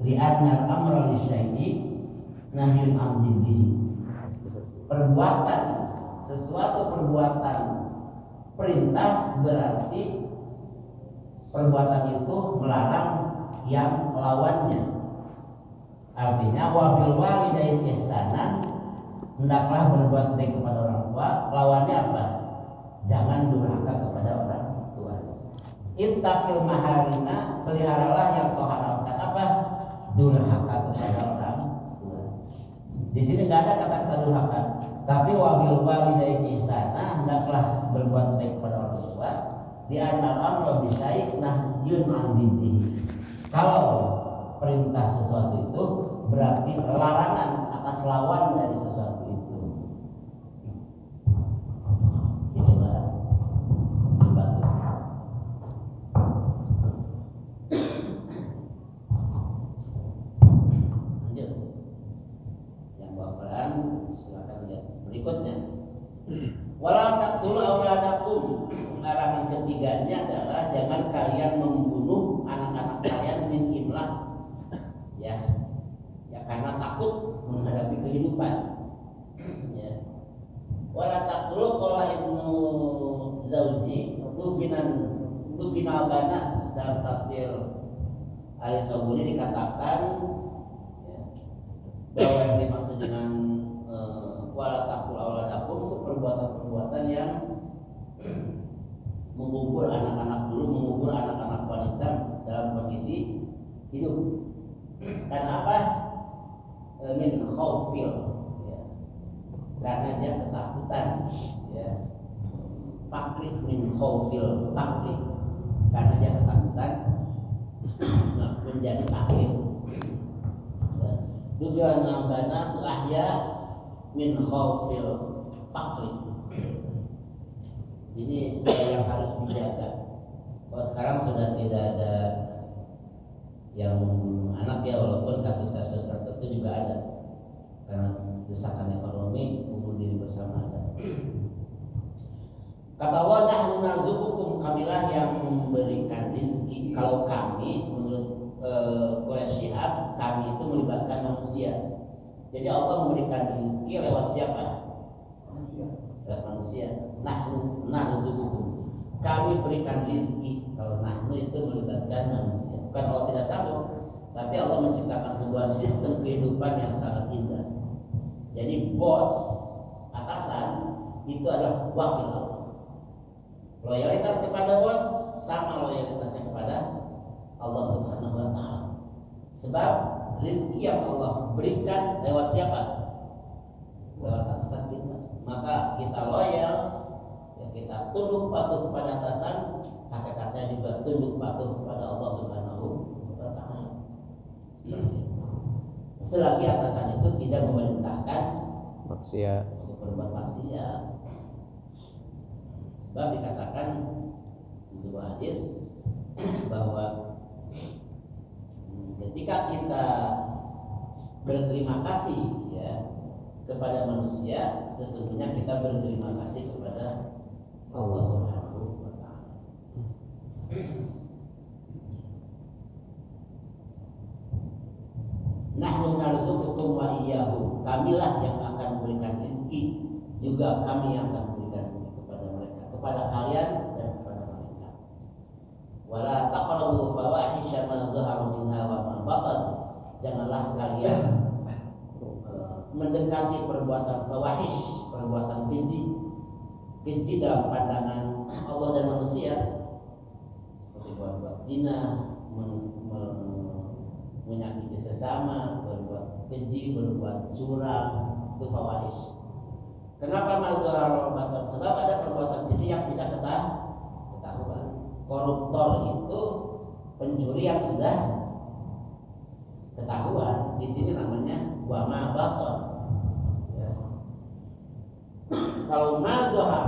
li'anna al-amra lisyai'i nahyun 'an diddihi. Perbuatan, sesuatu perbuatan perintah berarti perbuatan itu melarang yang lawannya. Artinya wabil walidain ihsanan, hendaklah berbuat baik kepada orang tua. Lawannya apa? Jangan durhaka kepada orang tua. Ittaqil maharina, peliharalah yang kau haramkan. Apa? Durhaka kepada orang tua. Di sini nggak ada kata-kata durhaka, tapi wabil walidain ihsanan, hendaklah berbuat baik kepada orang tua. Di anal amro bisyai' nahyun 'an diddihi. Kalau perintah sesuatu itu berarti larangan atas lawan dari sesuatu itu. Inilah sebatu. Lanjut. Yang baperan silakan lihat berikutnya. Wala taqtulu auladakum. Larangan ketiganya adalah jangan kalian membunuh anak-anak kalian min imlaq. Ya karena takut menghadapi kehidupan. Ya. Wala taqtulu qala Ibnu Zauji dufinal banat, dalam tafsir Al-Sabuni dikatakan ya, bahwa yang dimaksud dengan wala taqtulu auladakum itu perbuatan-perbuatan yang mengubur anak-anak dulu, mengubur anak-anak wanita dalam kondisi hidup. Karena apa? Min khaufil, ya. Karena dia ketakutan, ya. Fakri min khaufil fakri, karena dia ketakutan menjadi fakir. Dufil nambana tu ahya min khaufil fakri. Ini yang harus dijaga. Kalau sekarang sudah tidak ada yang membunuh anak ya, walaupun kasus-kasus tertentu juga ada karena desakan ekonomi bunuh diri bersama ada. Kata Allah, nahnu narzuqukum, kamilah yang memberikan rezeki. Kalau kami menurut Quraisy Syihab, kami itu melibatkan manusia. Jadi Allah memberikan rezeki lewat siapa? Lewat manusia. Nahnu narzuqukum, kami berikan rezeki. Kalau nahnu itu melibatkan manusia, bukan Allah tidak sanggup, tapi Allah menciptakan sebuah sistem kehidupan yang sangat indah. Jadi bos, atasan itu adalah wakil Allah. Loyalitas kepada bos sama loyalitasnya kepada Allah Subhanahu wa Ta'ala. Sebab rezeki yang Allah berikan lewat siapa? Lewat atasan kita. Maka kita loyal, ya kita tunduk patuh kepada atasan, hakikatnya juga tunduk patuh kepada Allah Subhanahu wa Ta'ala. Selagi atasan itu tidak memerintahkan maksiat untuk berbuat maksiat. Sebab dikatakan di sebuah hadis bahwa ketika kita berterima kasih ya kepada manusia, sesungguhnya kita berterima kasih kepada Allah Subhanahu wa Ta'ala. Nahnu narzuqukum wa iyyahu, kamilah yang akan memberikan rezeki, juga kami yang akan memberikan rezeki kepada mereka, kepada kalian dan kepada mereka. Wala taqrabul fawahisha ma zahara minha wa ma batan, janganlah kalian mendekati perbuatan fawahish, perbuatan keji. Keji dalam pandangan Allah dan manusia, seperti berbuat zina, menyakiti sesama, berbuat keji, berbuat curang, itu fawahish. Kenapa mazhar batan? Sebab ada perbuatan keji yang tidak ketahuan. Koruptor itu pencuri yang sudah ketahuan. Di sini namanya wama baton. Ya. Kalau mazhar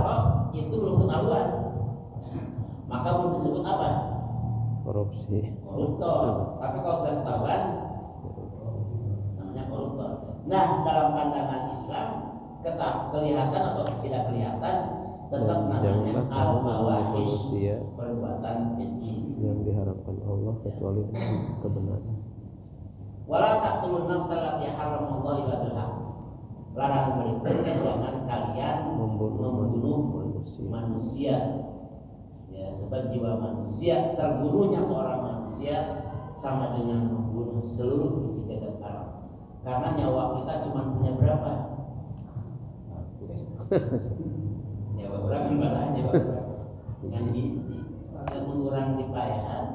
itu belum ketahuan, maka belum disebut apa? Korupsi. Koruptor. Tapi kalau sudah ketahuan namanya koruptor. Nah, dalam pandangan Islam kelihatan atau tidak kelihatan tetap namanya al-fawahish, perbuatan keji yang diharapkan Allah kecuali kebenaran. Wala taqtulun nafsal lati haramallahu illa bil haqq. Larangan berikutnya, jangan kalian membunuh manusia. Ya, sebab jiwa manusia, terbunuhnya seorang manusia sama dengan membunuh seluruh isi jagat alam. Karena nyawa kita cuma punya berapa? Nyawa orang gimana? Nyawa orang dengan hiji. Mengurang dipayahan,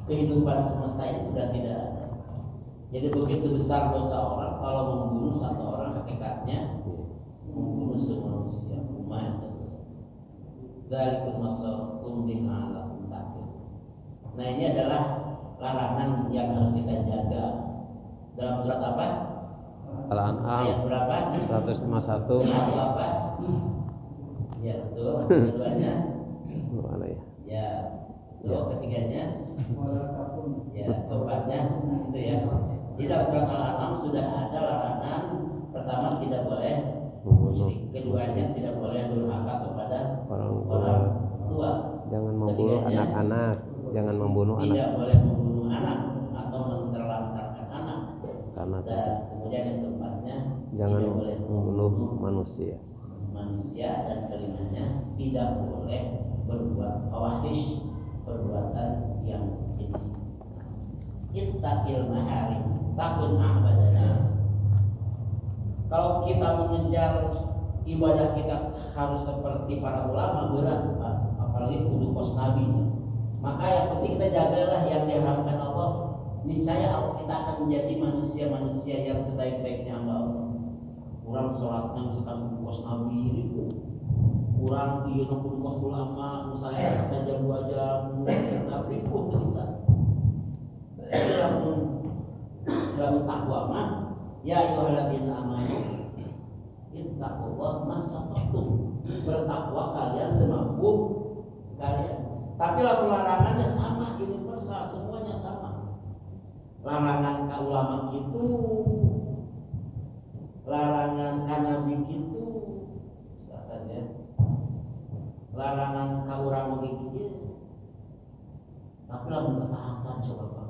kehidupan semesta ini sudah tidak ada. Jadi begitu besar dosa orang kalau membunuh satu orang, hakikatnya membunuh semua manusia, umat yang terbesar. Dzalikum wasaqum bihi la'allakum taqilun. Nah, ini adalah larangan yang harus kita jaga. Dalam surat apa? Al-An'am Ayat berapa? 151. Satu apa? Ya betul. Keduanya? Mana ya? Ya. Betul. Ketiganya? Ya. Keempatnya itu ya. Di dalam surat Al-An'am sudah ada larangan. Pertama, tidak boleh musyrik. Keduanya, tidak boleh durhaka kepada orang tua. Jangan membunuh anak-anak. Jangan membunuh anak. Tidak boleh membunuh anak atau menelantarkan anak. Karena Dan kemudian yang keempatnya, jangan tidak boleh membunuh manusia. Dan kelimanya, tidak boleh berbuat fawahish, perbuatan yang keji. Ittaqil maharim takun ahbadan nas. Kalau kita mengejar ibadah kita harus seperti para ulama, berat Pak, apalagi kudu kos nabi. Maka yang penting kita jagalah yang diharamkan Allah. Niscaya kita akan menjadi manusia-manusia yang sebaik-baiknya hamba Allah. Kurang sholatnya misalkan kos nabi itu, kurang iya kudu kos ulama, misalnya saja 2 jam, sekitar ribu bisa. Dalam takwa mah, ya ayyuhalladzina amanu ittaqullaha mastata'tum. Bertakwa kalian semampu kalian. Tapi larangannya sama, universal, semuanya sama. Larangan ka ulama gitu, larangan ka nabi gitu, misalkan ya. Larangan ka urang oge kieu. Tapi lamun ketaatan coba Pak.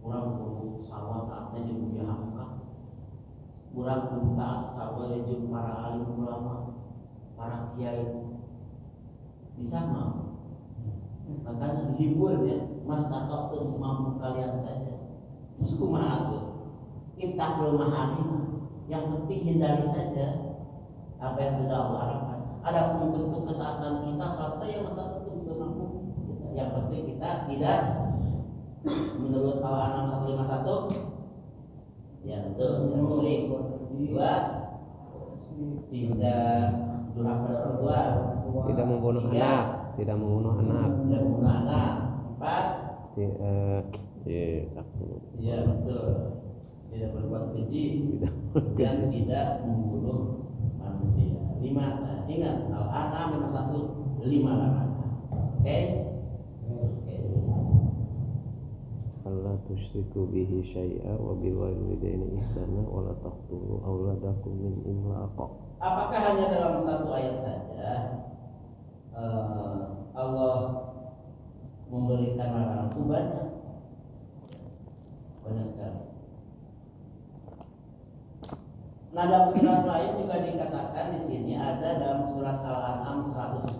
Urang kudu sarwa taatna jeung dia hamka. Urang kudu taat sarwa jeung para alim ulama, para kiai. Bisa mah. Makanya dihibur ya, mas tataqtum semampu kalian saja. Terus kumaha tuh? Ittaqul maharim. Yang penting hindari saja apa yang sudah Allah harapkan. Ada bentuk ketaatan kita serta yang mas tataqtum semampu kita. Yang penting kita tidak menurut Al-An'am 151 ya betul, tidak musyrik. 2, tidak durhaka pada orang tua. Tidak membunuh anak. Tidak membunuh anak. Tidak membunuh anak. 4, ya betul, tidak berbuat keji dan tidak membunuh manusia. 5, ingat Al-An'am 51, 5 larangan. Oke. Allah tusyriku bihi syai'a wa bil walidaini ihsana wa la taqtulu auladakum min imlaq. Apakah hanya dalam satu ayat saja Allah memberikan larangan? Itu banyak sekali. Nah, dalam surat lain juga dikatakan di sini, ada dalam surat Al-An'am 145.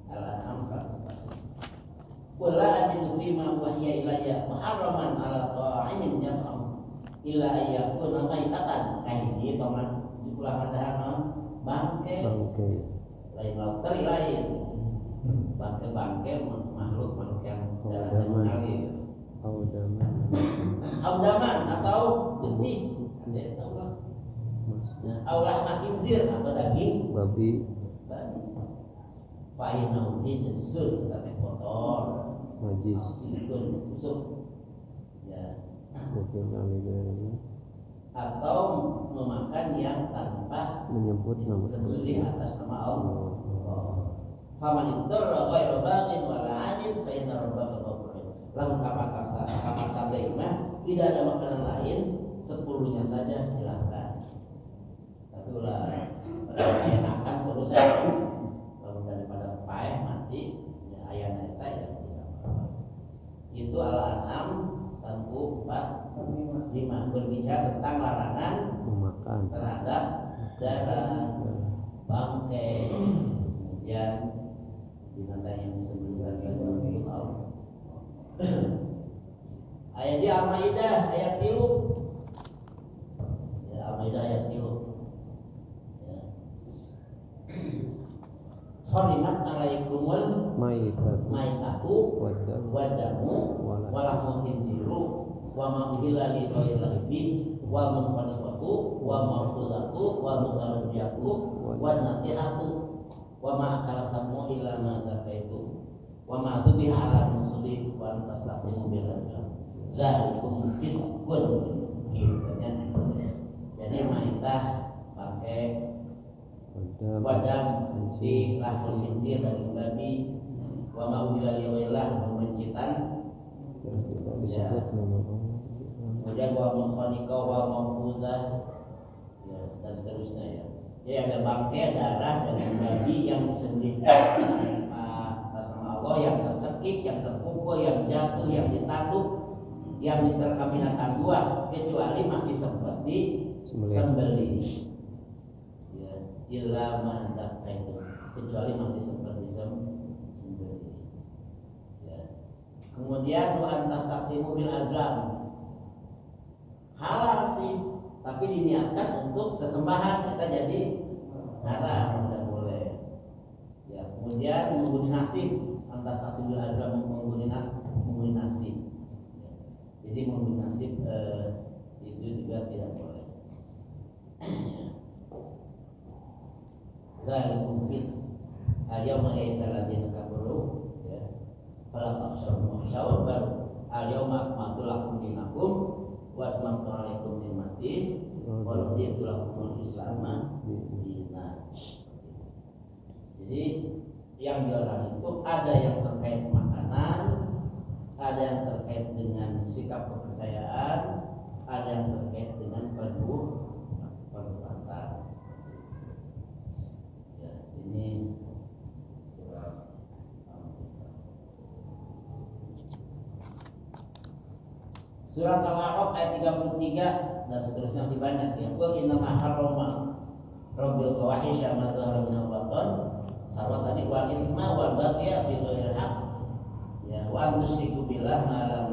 Al-An'am 145. Wala ajidu fima wahya ilayya muharraman ala ta'imin yat'am illa ayyakuna maitatan kahiji toman ulah ngadahan bangke lain laut teri lain bangke makhluk yang darahnya mengalir audaman atau getih ada tahu lah aulah makinzir atau daging babi fa'inahu rijsun teh kotor najis iskun busuk ya atau memakan yang tanpa menyebut nama sembelih atas nama Allah. Faman ittara ghairu baghin wala 'adin fa inna rabbaka ghafurun. Lamun kamar sadaya mah tidak ada makanan lain, 10-nya saja silakan. Tapi ulah enakan terus lamun daripada paeh mati ya aya eta ya tidak apa-apa. 45 berbicara tentang larangan memakan terhadap darah, bangkai, kemudian binatang yang disembelih dan laut. Ayat di Al-Maidah ayat 3. Ya, Al-Maidah ayat 3. Ya. Kharimat alaikumul maitatu wadamu walahmul khinziru wa ma uhilla li ghairillahi bih wa munkhaniqatu wa ma'qulatu wa mutaraddiatu wa natihatu wa ma akala samu illa ma zakaitu wa ma tubiha ala musli wa tastaqsimu bil azlam zalikum fiskun gitu kan. Jadi maitah pakai wadam di lahul khinzir daging babi wa ma uhilla li ghairillah mencitan ya. Kemudian wa munkhaniqa wa mawqudah ya dan seterusnya ya. Jadi ada bangkai, darah daging babi yang disembelih atas nama Allah, yang tercekik, yang terpukul, yang jatuh, yang ditanduk, yang diterkam binatang buas kecuali masih sempat disembelih. Illa ma dzakaitum, kecuali masih sempat disembelih. Ya. Kemudian wa antas taksimu bil azlam. Halal sih, tapi diniatkan untuk sesembahan, kita jadi haram, tidak boleh. Ya. Kemudian mengguni nasib, antas taksimu bil azlam mengguni nasib. Ya. Jadi mengguni nasib itu juga tidak boleh. Zalikum fis al-yawma ya'isal ladzina kafaru ya fala takhshawhum wakhshawun bal al-yawma akmaltu lakum dinakum wa atmamtu 'alaikum ni'mati wa raditu lakumul islama dinan. Jadi yang dilarang itu ada yang terkait makanan, ada yang terkait dengan sikap kepercayaan, ada yang terkait dengan perbuatan. Ini surat Al-A'raf ayat 33 dan seterusnya masih banyak ya. Qul inna ma harrama rabbil fawahisha ma zahara minal baton sarwa tadi wal ithma wal bagya bi ghairil haqq ya wa an tusyriku billah ma lam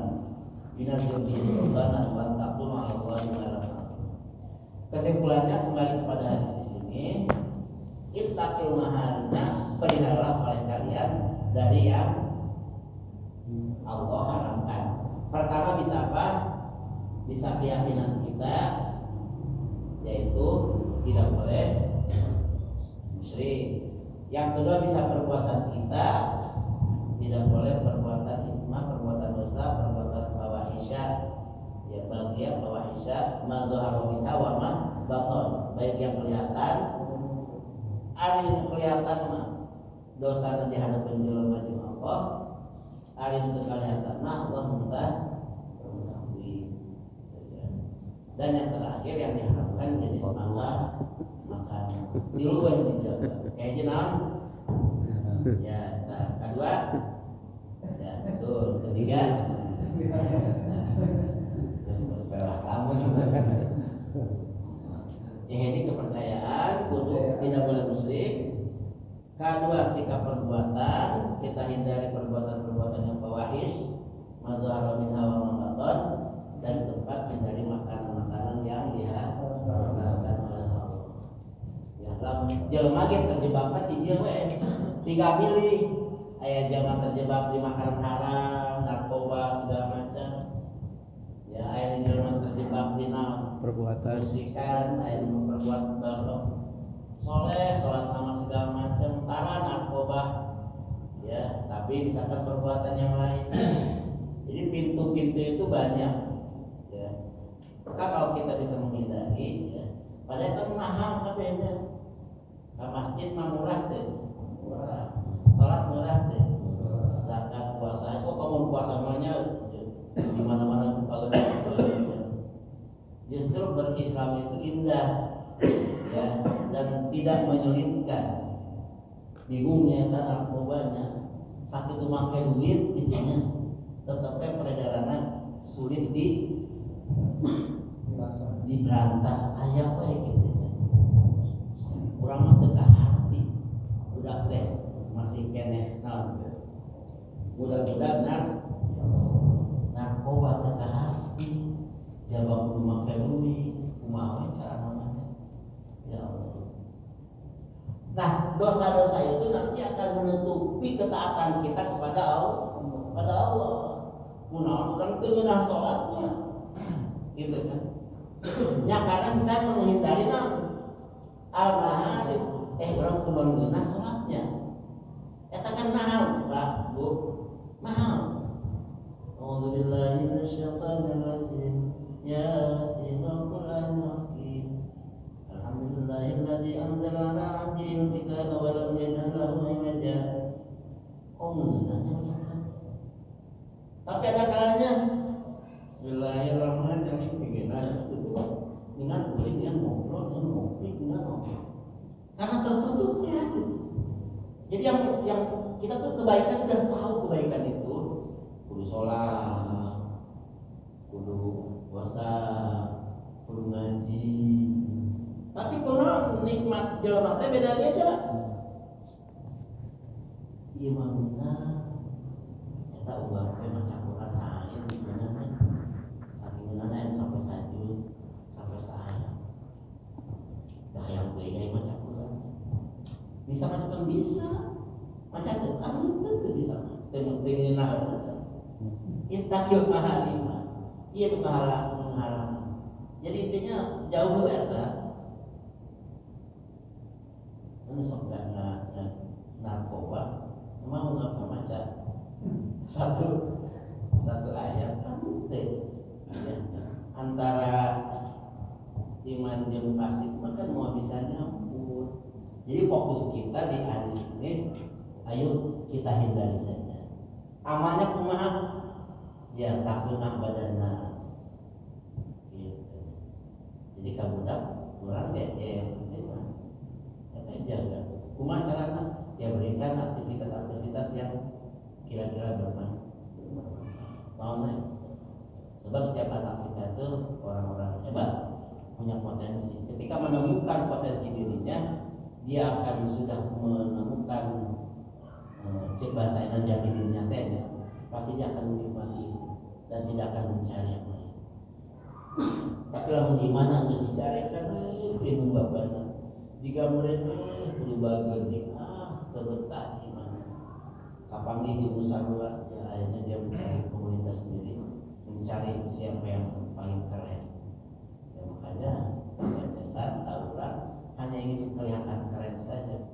yunzil bihi sultanan wa taqulu 'ala Allahi ma lam. Kesimpulannya kembali kepada hadis di sini, ittaqil maharima, peliharalah oleh kalian dari yang Allah haramkan. Pertama bisa apa? Bisa keyakinan kita, yaitu tidak boleh musyrik. Yang kedua bisa perbuatan kita, tidak boleh perbuatan isma, perbuatan dosa, perbuatan fawahisya. Ya bagian fawahisya ma zahara minha wa ma baton, baik yang kelihatan ada yang kelihatan mah dosa nanti hadapan jelema jeung Allah, ada yang kelihatan mah Allah mengetahui. Dan yang terakhir yang diharapkan jenis makanan di luar dijaga kayak jenaon ya. Nah, kedua ya betul, ketiga sebelah kamu ya, ini kepercayaan kudu tidak boleh musyrik. Kedua sikap perbuatan, kita hindari perbuatan-perbuatan yang fawahish mazhar min hawa mamaton. Dan keempat hindari makanan-makanan yang diharamkan oleh Allah. Ya lam jelema ge terjebakna di dieu we. Tiga milih, aya jangan terjebak di makanan haram, narkoba segala macam. Ya aya jelema terjebak di perbuatan musyrikan, aya memperbuat soleh, sholat nama segala macam, tara narkoba, ya. Tapi misalkan perbuatan yang lain, jadi pintu-pintu itu banyak, ya. Maka kalau kita bisa menghindari, ya, padahal itu mahal kabehnya. Ke masjid mah murah tuh, murah. Sholat murah tuh, zakat puasa, kok kamu puasa namanya di mana-mana justru berislam itu indah, ya, dan tidak menyulitkan. Bingungnya kan narkobanya sakit tuh pakai duit intinya tetapnya peredarannya sulit pantas aya we gitu ya. Urang mah teu ka hati budak teh masih keneh naon budak-budak narkoba teu ka hati jaba kudu make duit kumaha cara namanya ya Allah. Nah dosa-dosa itu nanti akan menutupi ketaatan kita kepada Allah. Kunaon urang teu ngeunah salatnya gitu kan. Nya kadang can menghindari al-maharib. Urang kudu ngeunah salatnya. Eta kan mahal, Pak, Bu. Mahal. A'udzubillahi minasyaitonir rajim. Yasin wal-Qur'anil hakim. Alhamdulillahilladzi anzala 'ala 'abdihil kitaba wa lam yaj'al lahu 'iwaja. Ngeunahnya macam mana? Tapi ada kalanya Bismillahirrahmanirrahim tinggalnya tutup dengan boleh dia ngobrol dengan ngopi dengan ngobrol karena tertutupnya gitu. Jadi yang kita tuh kebaikan udah tahu kebaikan itu kudu sholat, kudu puasa, kudu ngaji. Tapi kalau nikmat jelema teh beda-beda. Ieu mah eta ubah we mah campuran sae sebenarnya. Saking ngeunana sampai sajus, sampai saaya. Dah yang teuing mah campuran. Bisa macam bisa. Macam teu teu bisa. Teu ngeunah macam. Intakil maharima. Ieu menghalang. Jadi intinya jauh we eta. Anu sok narkoba mau ngapa macam satu ayat kan teh ya, antara iman jeung fasik maka mau bisa nyampur. Jadi fokus kita di hadis ini, ayo kita hindari saja. Amalnya kumaha? Ya takun badan nas. Gitu. Jadi kabudak kurang ya yang penting mah kita jaga. Kumaha carana? Ya berikan aktivitas-aktivitas yang kira-kira bermanfaat. Sebab setiap anak kita itu orang-orang hebat, punya potensi. Ketika menemukan potensi dirinya, dia akan sudah menemukan cek bahasa jati dirinya teh, pasti dia akan menikmati dan tidak akan mencari yang lain. Tapi lamun di mana harus dicarikan, bingung babana. Digambarin kudu bageun terbetah di mana. Kapan dia musabah, ya akhirnya dia mencari komunitas sendiri, mencari siapa yang paling keren. Ya, makanya besar tawuran hanya ingin kelihatan keren saja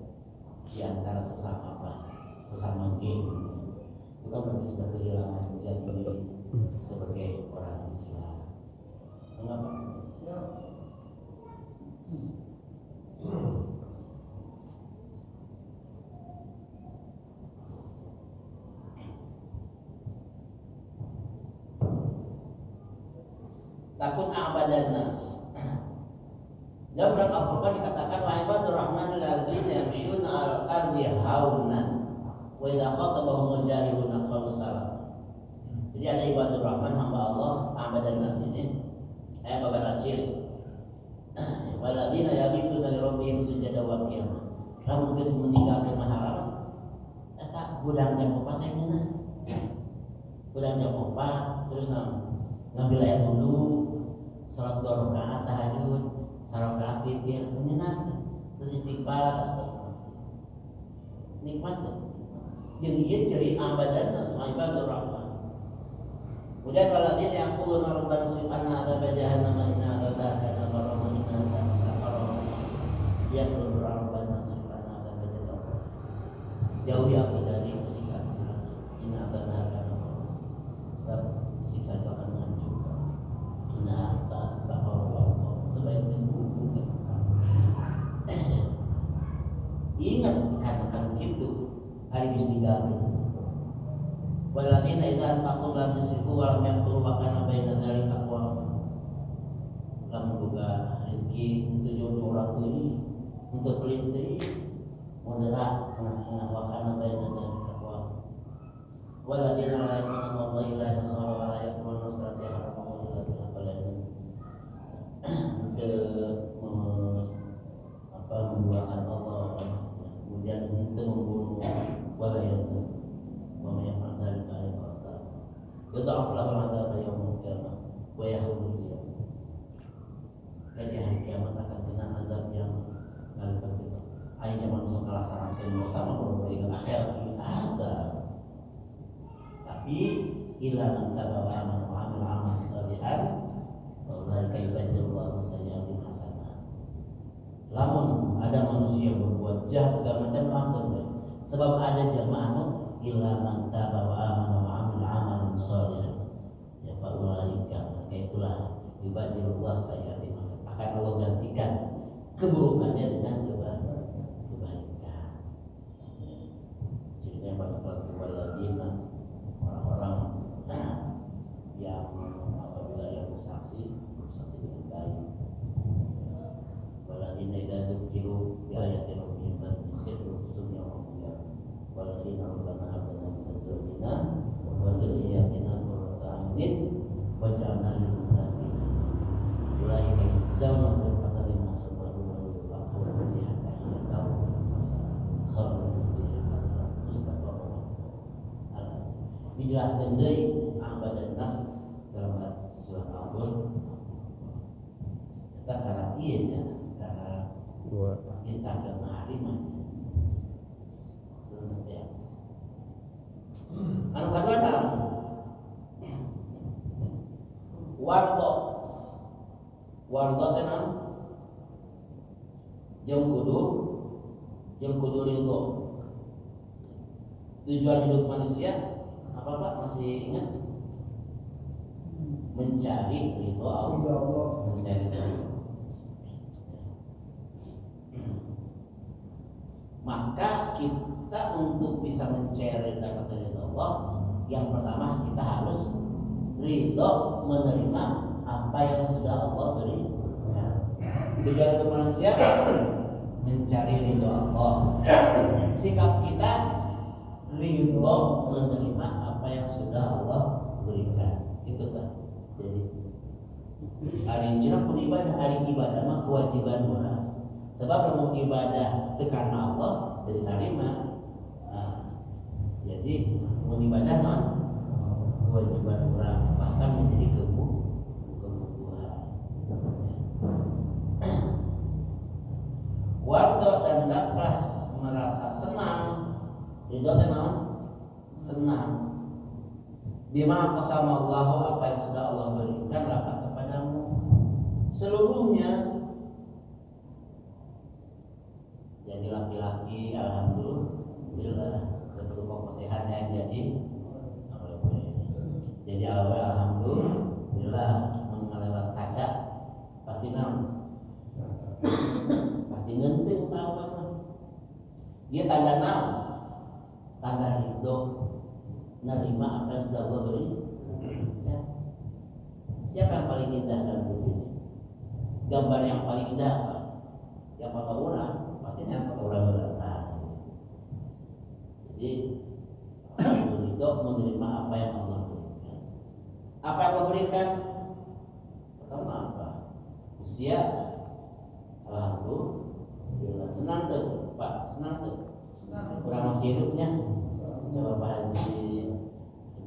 di antara sesama geng. Itu kan berarti sudah kehilangan jati diri sebagai orang Islam. Mengapa? Siap. Takun abadan nas. Dalam surat Al-Furqan dikatakan wa ibadur rahman alladzina yamshuna al-ardi haunan wa idza khatabahum jahiluna qalu salam. Jadi ada ibadur rahman hamba Allah abadan nas ini babar acil. Walladzina yabituna li rabbihim sujada wa qiyamah. Lamun geus meninggalkeun maharaman eta budang jam 4 teh cenah. Budang jam 4 terus ngambil air wudu, salat 2 rakaat tahajud, 1 rakaat witir, nyeunah terus istighfar, astagfirullah. Nikmat tuh. Jadi ieu ciri abadan ibadur rahman. Kemudian waladina yaquluna rabbana subhana adzab jahannam inna adzabaha kana gharama inna sa'ataqara. Ya seluruh rabbana subhana adzab jahannam. Jauhi aku dari siksa neraka. Inna adzabaha kana gharama. Sebab siksa itu akan menghancurkan. Nah, saat astagfirullah sebaik-baik ingat katakan begitu hari distinggalkan. Waladina idza anfaqu la tusrifu wa lam yaqturu wa kana baina dzalika qawama. Lamun boga rezeki untuk orang teuing untuk pelit teuing moderat tengah-tengah wa kana baina dzalika qawama. Waladina la yaquluna wallahi la nasara wa la yaquluna nasrati haram wa la yaquluna yudha'af lahu al-'adzab yaumil qiyamah wa yakhulud fiha. Dan di hari kiamat akan kena azab yang ngalipat kita. Ayeuna manusia ngalaksanakeun dosa mah kudu di akhirat azab. Tapi ila man taba wa amana wa amila amalan shalihan fa ulaika yubaddilullahu sayyi'atihim hasanat. Lamun ada manusia berbuat jahat segala macam ampun, sebab ada jamaah illa man taba wa amana wa amila amalan shalihan. Ya fa ulaika, maka itulah yubaddilullahu sayyi'atihim hasanat. Akan Allah gantikan keburukannya dengan kebaikan. Ceritanya banyak lagi waladina, orang-orang yang apabila yang bersaksi dengan baik. Waladina idza dzukiru bi ayati rabbihim yakhirru sujud wa waladina rabbana hab lana min azwajina wa dhurriyyatina qurrata a'yunin waj'alna lil muttaqina ulaika yujzauna ghurfatan ma sabaru wa yulqawna fiha tahiyatan wa salamun khalidina fiha hasanah mustaqarrah. Dijelaskan deui ambadan nas dalam surat Al-Qur'an. Kita karena ieu nya karena kita ke harimanya. Terus ya. Anu kadua naon? Wardo teh naon? Jeung kudu ridho. Tujuan hidup manusia apa Pak, masih ingat? Mencari ridho Allah, mencari ridho. Maka kita untuk bisa mencari dapat ridho Allah, yang pertama kita harus ridho menerima apa yang sudah Allah berikan. Tujuan hidup manusia mencari ridho Allah. Sikap kita ridho menerima apa yang sudah Allah berikan. Itu kan. Jadi hari cina pun ibadah, hari ibadah mah kewajiban orang. Sebab mau ibadah itu karena Allah jadi terima. Jadi mau ibadah non kewajiban orang, bahkan menjadi kebutuhan. Wardo dan daklah merasa senang. Ridho teh naon? Senang. Bima qasama Allahu, apa yang sudah Allah berikan laka kepadamu seluruhnya. Jadi laki-laki alhamdulillah berkeluarga sehat yang jadi awal alhamdulillah mengelewat kaca pasti ngenting tahu mana dia tanda naon, tanda ridho nerima apa yang sudah Allah beri. Ya. Siapa yang paling indah dalam hidup ini? Gambar yang paling indah apa? Yang foto orang pastinya foto orang berat. Jadi ridho menerima apa yang Allah berikan. Apa yang Allah berikan? Pertama apa? Usia. Alhamdulillah. Senang tuh Pak, senang tuh. Kurang masih hidupnya. Coba Pak Haji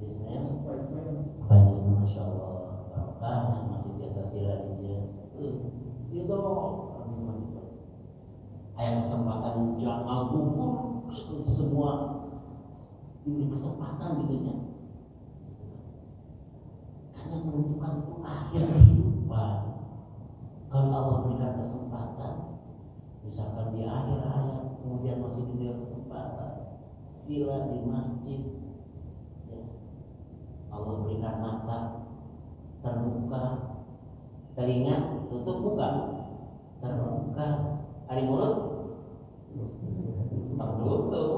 Ismail, Pak Haji Ismail, Masya Allah, barokahnya masih biasa sila dia. Itu kami masih ada kesempatan jangan gugur semua ini kesempatan gitunya. Karena menentukan itu akhir kehidupan. Kalau Allah berikan kesempatan, misalkan di akhir hayat, kemudian masih diberi kesempatan sila di masjid, ya. Allah berikan mata terbuka, telinga tutup muka terbuka, hari mulut tertutup,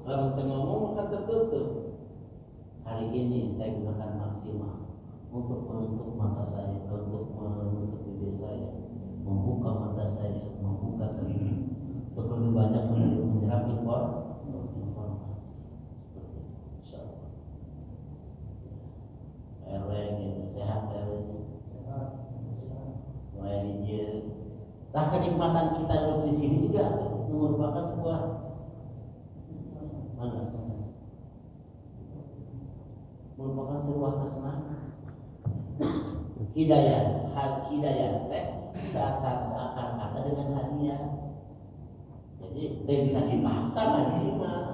lalu ngomong maka tertutup. Hari ini saya gunakan maksimal untuk menutup mata saya, untuk menutup bibir saya, membuka mata saya, membuka telinga, untuk lebih banyak menyerap informasi seperti itu. Insyaallah. RW gitu, sehat RW-nya. Mulai dia. Nah, kenikmatan kita duduk di sini juga merupakan sebuah mana? merupakan sebuah kesenangan. Hidayah teh saat seakar kata dengan hadiah. Jadi tidak bisa dipaksa ngaji mah.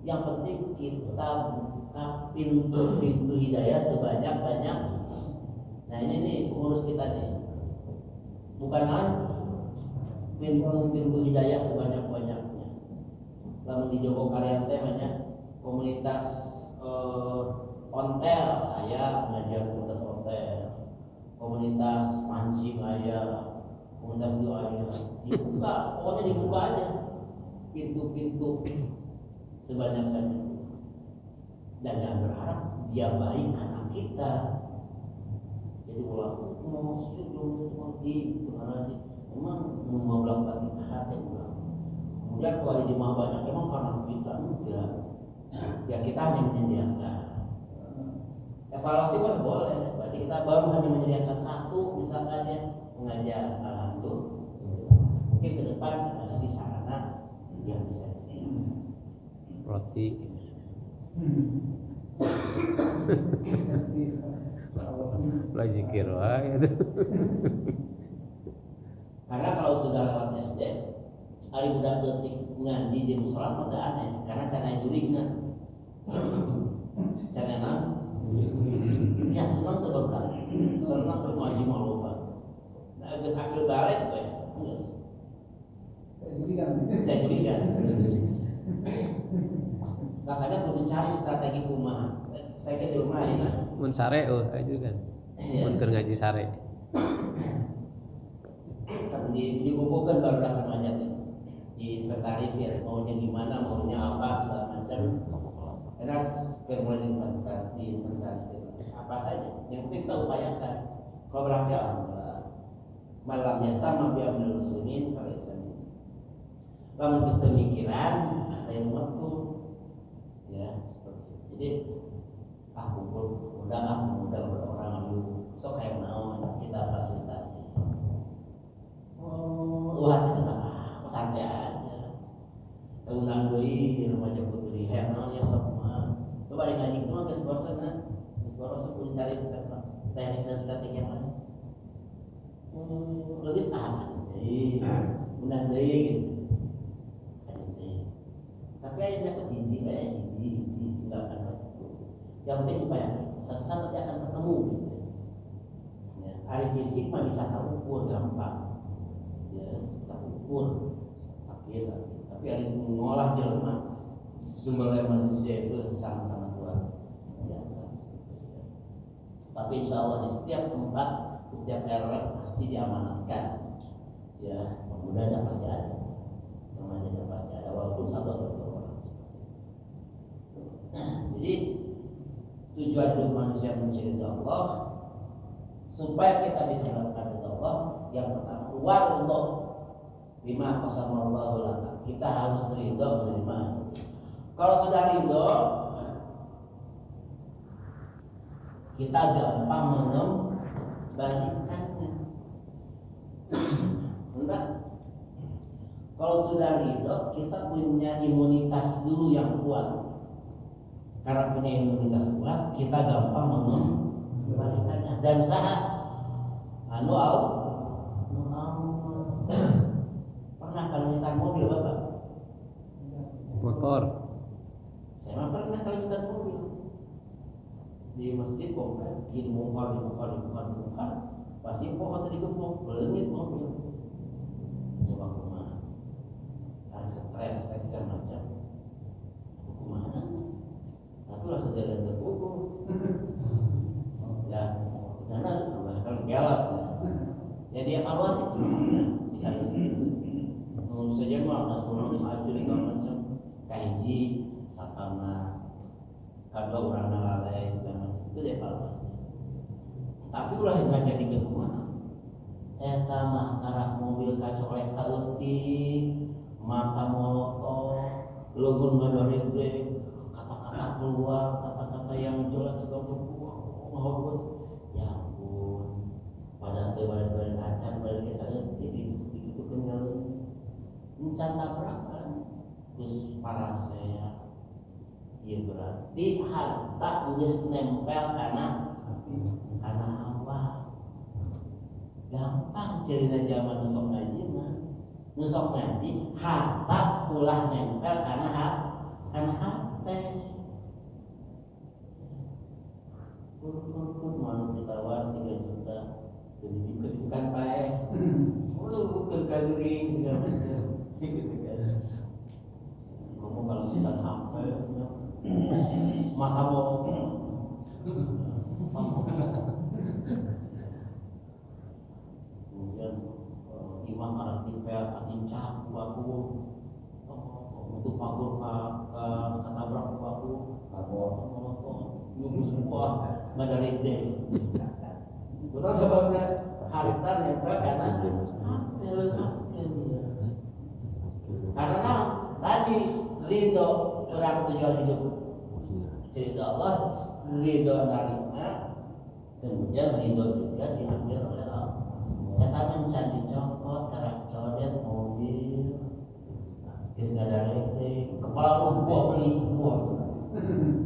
Yang penting kita buka pintu hidayah sebanyak-banyak. Nah ini nih pengurus kita nih. Bukan pintu hidayah sebanyak-banyaknya. Lalu di Jogokaryan teh banyak komunitas ontel, aya mengajar komunitas ontel, komunitas mancing aya, komunitas doa aya. Dibuka, pokoknya dibuka aja pintu-pintu sebanyak-banyak. Dan jangan berharap dia baik karena kita. Jadi ulang mau sih gitu aja. Emang mau belak balik hati ulang. Kemudian kalau ada jemaah banyak emang karena kita enggak. Ya kita hanya menyediakan. Evaluasi boleh. Berarti kita baru hanya menyediakan satu misalkan ya mengajar. Alhamdulillah. Mungkin ke depan ada lagi sarana yang bisa disediakan. Roti. Lah zikir wae itu. Karena kalau sudah lewat SD, hari budak detik ngaji di musola mah aneh, karena cara jurigna. Carana ya senang tuh budak. Senang tuh ngaji mah loba. Nah, geus akil balik we. Geus. Saya jurigan. Makanya perlu cari strategi kumaha. Saya ke di rumah ini. Mun sare aja kan. Mun keur ngaji sare. Kan dikumpulkan baru dah remaja teh. Ditertarik ya maunya gimana, maunya apa segala macam. Enak kemudian ditertarik apa saja. Yang penting kita upayakan. Kalau berhasil alhamdulillah. Malam nyata mabia minal muslimin farisan. Lamun geus pemikiran ada yang waktu ya seperti itu. Jadi kumpul undang orang dulu sok kayak naon kita fasilitasi. Hasilnya apa santai aja. Undang deui remaja putri hayang naon ya sok mah. Coba ngaji mah geus bosan kudu cari teknik dan strategi yang lain. Leungit undang deui gitu. Tapi akhirnya ke hiji enggak akan maju. Yang penting upaya satu saat nanti akan ketemu gitu. Ya, ahli fisik mah bisa terukur gampang. Ya, terukur sakit. Tapi ahli mengolah jelema sumber daya manusia itu sangat-sangat luar biasa. Tapi insya Allah di setiap tempat, di setiap RW pasti diamanatkan. Ya, pemudanya pasti ada, remajanya pasti ada, walaupun satu atau dua orang. Jadi tujuan hidup manusia mencari Allah supaya kita bisa mendapatkan ridho Allah. Yang pertama wardo lima qasamallahu laka. Kita harus ridho menerima. Kalau sudah ridho, kita gampang mengembalikannya. Enggak. Kalau sudah ridho, kita punya imunitas dulu yang kuat. Karena punya imunitas kuat, kita gampang mengembalikannya. Dan saat pernah kalau nyetar mobil Bapak? Motor. Saya mah pernah kalau nyetar mobil. Di masjid komplek, dibongkar. Pasti pohon tadi gembok, leungit mobil. Coba kumaha? Ada stres segala macam. Kumaha Mas? Tapi rasa jalan terpukul. Ya, karena bahkan gelap. Ya dievaluasi bisa menurut saja mah atas konon maju segala macam. Kahiji sapana, kadua urang lalai segala macam itu dievaluasi. Tapi ulah nggak jadi ke kumaha. Eta mah karak mobil kacolek saeutik, mata molotov, lugun madorege, kata-kata keluar, kata-kata yang jelek segala macam. Ya ampun, padahal teu badan acan badan saeutik begitu kenyal. Encan tabrakan, terus parasea, Iya berarti harta geus nempel kana awak. Gampang cerita zaman nusok ngaji mah. Nusok ngaji harta ulah nempel kana hate. Kur mau ditawar 3 juta. Jadi disukan pae. Keur kaduring segala macam. Gitu kan. Ngomong kalau bukan HP mata mau kemudian imam karena dipel katincak aku untuk pagur katabrak aku nyuruh semua madari deh betul sebabnya harta nempel karena terlepaskan dia karena tadi ridho orang tujuan hidup cerita Allah ridho narima kemudian ridho juga diambil oleh Allah. Kita mencan dicopot karak codet mobil geus ngadarete kepala lu gua beli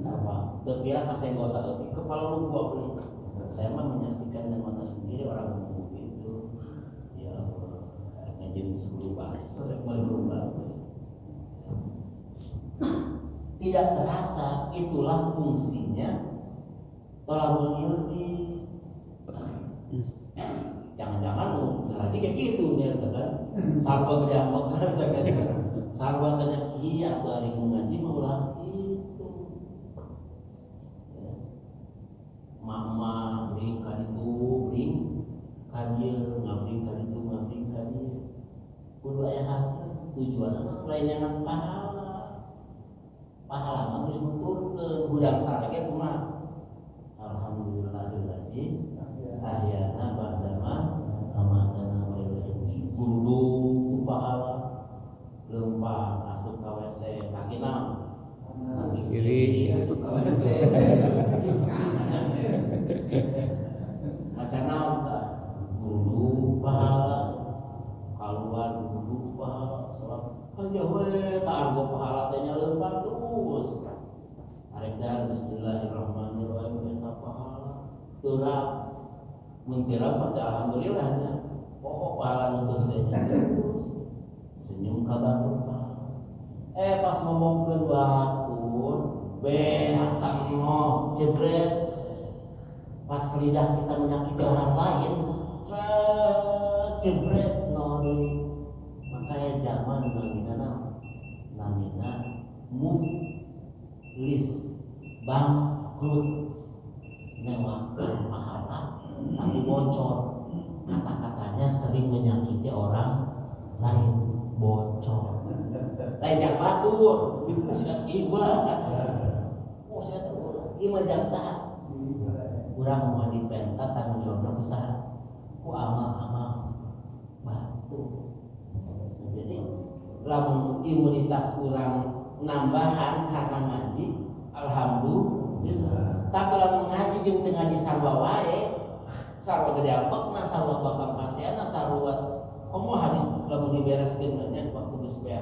apa terkira kasenggosa lagi kepala lu gua beli saya mah menyaksikan dengan mata sendiri orang ngomong itu ya ngajin berubah mulai berubah tidak terasa itulah fungsinya tolabul ilmi. Jangan-jangan ngaji kayak gitu ya misalkan sarwa gede ambek misalkan sarwa tanya iya tuh hari ngaji mau ulah itu mama bring ka ditu bring ka dieu ngabring ka ditu ngabring ka dieu kudu aya hasil tujuanna mah lain yang pahala mah geus nuturkeun budang sarege kumaha alhamdulillahilladzi ahyana ba'dama amatana wa ilaihi kudu pahala leumpah asup ka WC kaki naon kaki kiri asup ka WC macan naon tah kudu pahala kaluar kudu pahala salat aja we tak argo pahala teh nya leumpah terus arek dahar bismillahirrahmanirrahim eta pahala teurap mentirap mati alhamdulillahnya pokok pahala nuntun teh terus senyum ka batur pahala pas ngomongkeun batur akan no jebret pas lidah kita menyakiti orang lain jebret no deui makanya zaman namina move list bangkrut mewah pahala tapi bocor kata-katanya sering menyakiti orang lain bocor lain yang batur sudah ibu lah kan sudah terus ieu mah jaksa urang mau dipenta tanggung jawabna besar ku amal batu jadi lamun imunitas kurang nambahan karena ngaji alhamdulillah tapi lamun ngaji jeung teu ngaji sarwa wae sarwa gede ampekna sarwa tukang paseana sarwa komo hadis lamun dibereskeun nya waktu geus beak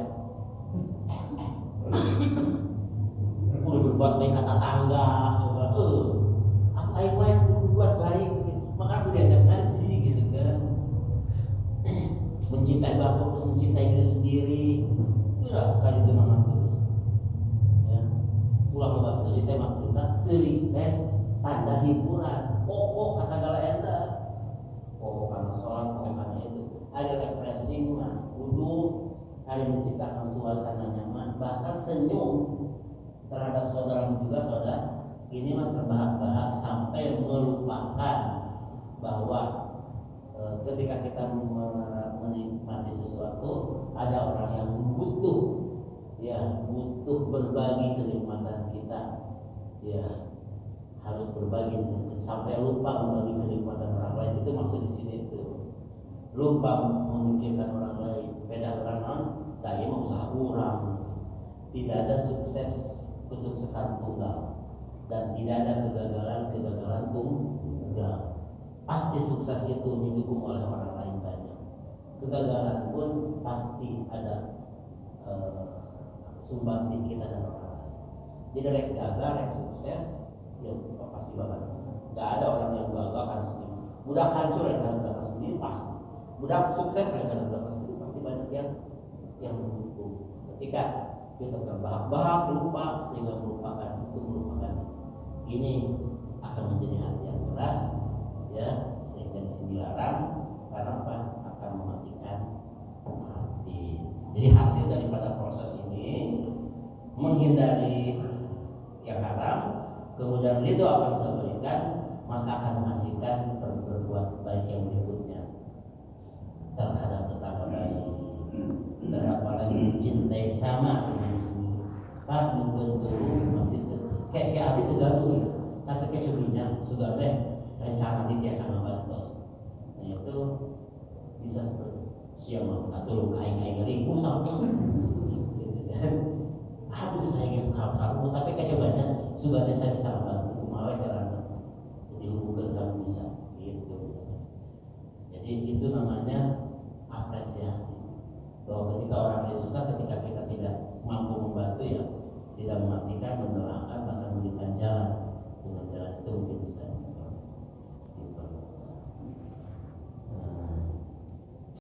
kudu berbuat baik kata tetangga coba aku aing wae kudu berbuat baik maka kudu diajak ngaji gitu kan mencintai bapak terus mencintai diri sendiri kira kali itu nama terus ya ulang bahasa seuri teh maksudna seuri teh tanda hiburan pokok kasagala eta pokok karena sholat pokok karena itu ada refreshing mah kudu ada menciptakan suasana nyaman bahkan senyum terhadap saudara juga saudara ini mah terbahak-bahak sampai melupakan bahwa ketika kita menikmati sesuatu ada orang yang butuh berbagi kenikmatan kita ya harus berbagi dengan sampai lupa berbagi kenikmatan orang lain itu maksud di sini itu lupa memikirkan orang lain beda orang lain tak mau usaha orang tidak ada kesuksesan tunggal dan tidak ada kegagalan tunggal pasti sukses itu didukung oleh orang lain banyak kegagalan pun pasti ada sumbangsih kita dan orang lain Jadi rek gagal, rek sukses, ya pasti bakal. Gak ada orang yang gagal karena sendiri. Budak hancur ya karena budak sendiri pasti. Budak sukses ya karena budak sendiri pasti banyak yang mendukung. Ketika kita terbahak-bahak lupa sehingga melupakan ini akan menjadi hati yang keras, ya, sehingga disini dilarang karena apa? Akan mematikan hati. Jadi hasil daripada proses ini menghindari yang haram, kemudian ridho apa yang telah berikan, maka akan menghasilkan berbuat baik yang berikutnya terhadap tetangga baik, terhadap orang yang mencintai sama dengan sendiri. Pak mungkin kayak abdi itu gaduh ya, tapi kayak cobinya sudah deh rencana dia sama bantos. Nah itu bisa seperti siapa atau kain ribu sama aduh saya ingin kalau tapi kayak cobanya sudah saya bisa membantu kumaha cara